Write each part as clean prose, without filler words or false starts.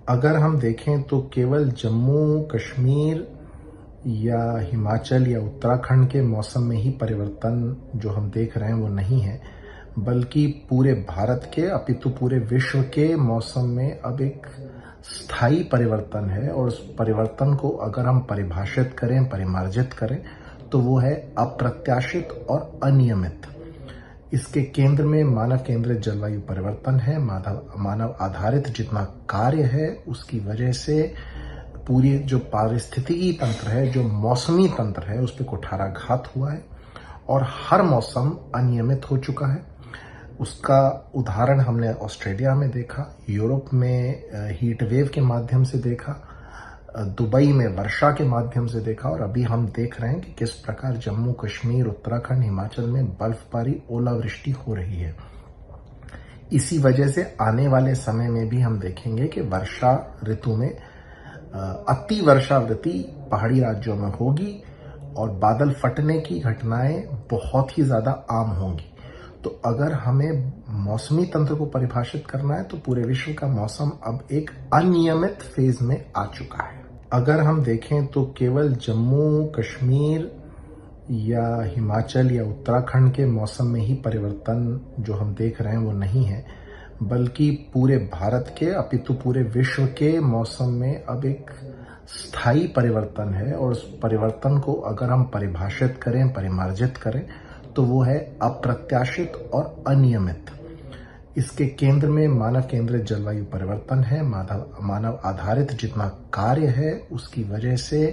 अगर हम देखें तो केवल जम्मू कश्मीर या हिमाचल या उत्तराखंड के मौसम में ही परिवर्तन जो हम देख रहे हैं वो नहीं है, बल्कि पूरे भारत के अपितु पूरे विश्व के मौसम में अब एक स्थायी परिवर्तन है। और उस परिवर्तन को अगर हम परिभाषित करें, परिमार्जित करें, तो वो है अप्रत्याशित और अनियमित। इसके केंद्र में मानव केंद्रित जलवायु परिवर्तन है। मानव आधारित जितना कार्य है उसकी वजह से पूरी जो पारिस्थितिकी तंत्र है, जो मौसमी तंत्र है, उस पर कुठाराघात हुआ है और हर मौसम अनियमित हो चुका है। उसका उदाहरण हमने ऑस्ट्रेलिया में देखा, यूरोप में हीट वेव के माध्यम से देखा, दुबई में वर्षा के माध्यम से देखा, और अभी हम देख रहे हैं कि किस प्रकार जम्मू कश्मीर, उत्तराखंड, हिमाचल में बर्फबारी, ओलावृष्टि हो रही है। इसी वजह से आने वाले समय में भी हम देखेंगे कि वर्षा ऋतु में अति वर्षावृत्ति पहाड़ी राज्यों में होगी और बादल फटने की घटनाएं बहुत ही ज्यादा आम होंगी। तो अगर हमें मौसमी तंत्र को परिभाषित करना है तो पूरे विश्व का मौसम अब एक अनियमित फेज में आ चुका है। अगर हम देखें तो केवल जम्मू कश्मीर या हिमाचल या उत्तराखंड के मौसम में ही परिवर्तन जो हम देख रहे हैं वो नहीं है, बल्कि पूरे भारत के अपितु पूरे विश्व के मौसम में अब एक स्थायी परिवर्तन है। और उस परिवर्तन को अगर हम परिभाषित करें, परिमार्जित करें, तो वो है अप्रत्याशित और अनियमित। इसके केंद्र में मानव केंद्रित जलवायु परिवर्तन है। मानव आधारित जितना कार्य है उसकी वजह से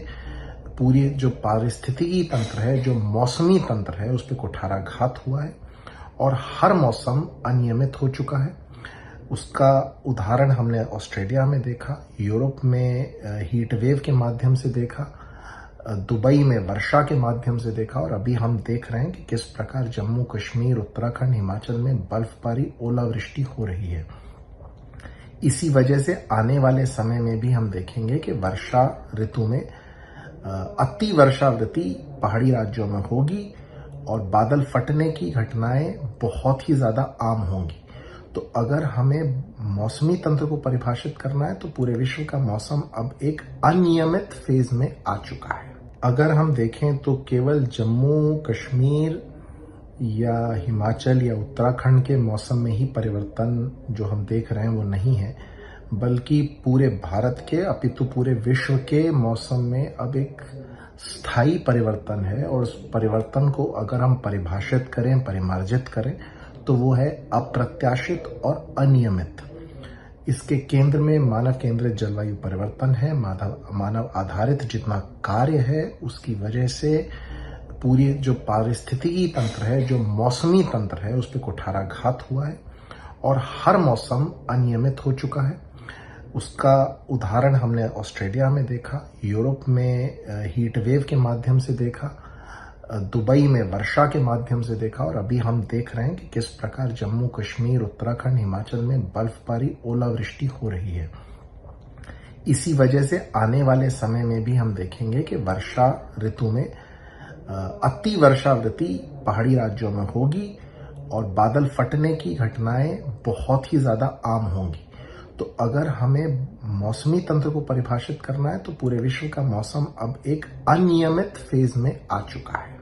पूरी जो पारिस्थितिकी तंत्र है, जो मौसमी तंत्र है, उस पर कुठाराघात हुआ है और हर मौसम अनियमित हो चुका है। उसका उदाहरण हमने ऑस्ट्रेलिया में देखा, यूरोप में हीट वेव के माध्यम से देखा, दुबई में वर्षा के माध्यम से देखा, और अभी हम देख रहे हैं कि किस प्रकार जम्मू कश्मीर, उत्तराखंड, हिमाचल में बर्फबारी, ओलावृष्टि हो रही है। इसी वजह से आने वाले समय में भी हम देखेंगे कि वर्षा ऋतु में अति वर्षावृत्ति पहाड़ी राज्यों में होगी और बादल फटने की घटनाएं बहुत ही ज्यादा आम होंगी। तो अगर हमें मौसमी तंत्र को परिभाषित करना है तो पूरे विश्व का मौसम अब एक अनियमित फेज में आ चुका है। अगर हम देखें तो केवल जम्मू कश्मीर या हिमाचल या उत्तराखंड के मौसम में ही परिवर्तन जो हम देख रहे हैं वो नहीं है, बल्कि पूरे भारत के अपितु पूरे विश्व के मौसम में अब एक स्थायी परिवर्तन है। और उस परिवर्तन को अगर हम परिभाषित करें, परिमार्जित करें, तो वो है अप्रत्याशित और अनियमित। इसके केंद्र में मानव केंद्रित जलवायु परिवर्तन है। मानव आधारित जितना कार्य है उसकी वजह से पूरी जो पारिस्थितिकी तंत्र है, जो मौसमी तंत्र है, उस पर कुठाराघात हुआ है और हर मौसम अनियमित हो चुका है। उसका उदाहरण हमने ऑस्ट्रेलिया में देखा, यूरोप में हीट वेव के माध्यम से देखा, दुबई में वर्षा के माध्यम से देखा, और अभी हम देख रहे हैं कि किस प्रकार जम्मू कश्मीर, उत्तराखंड, हिमाचल में बर्फबारी, ओलावृष्टि हो रही है। इसी वजह से आने वाले समय में भी हम देखेंगे कि वर्षा ऋतु में अति वर्षावृत्ति पहाड़ी राज्यों में होगी और बादल फटने की घटनाएं बहुत ही ज्यादा आम होंगी। तो अगर हमें मौसमी तंत्र को परिभाषित करना है तो पूरे विश्व का मौसम अब एक अनियमित फेज में आ चुका है।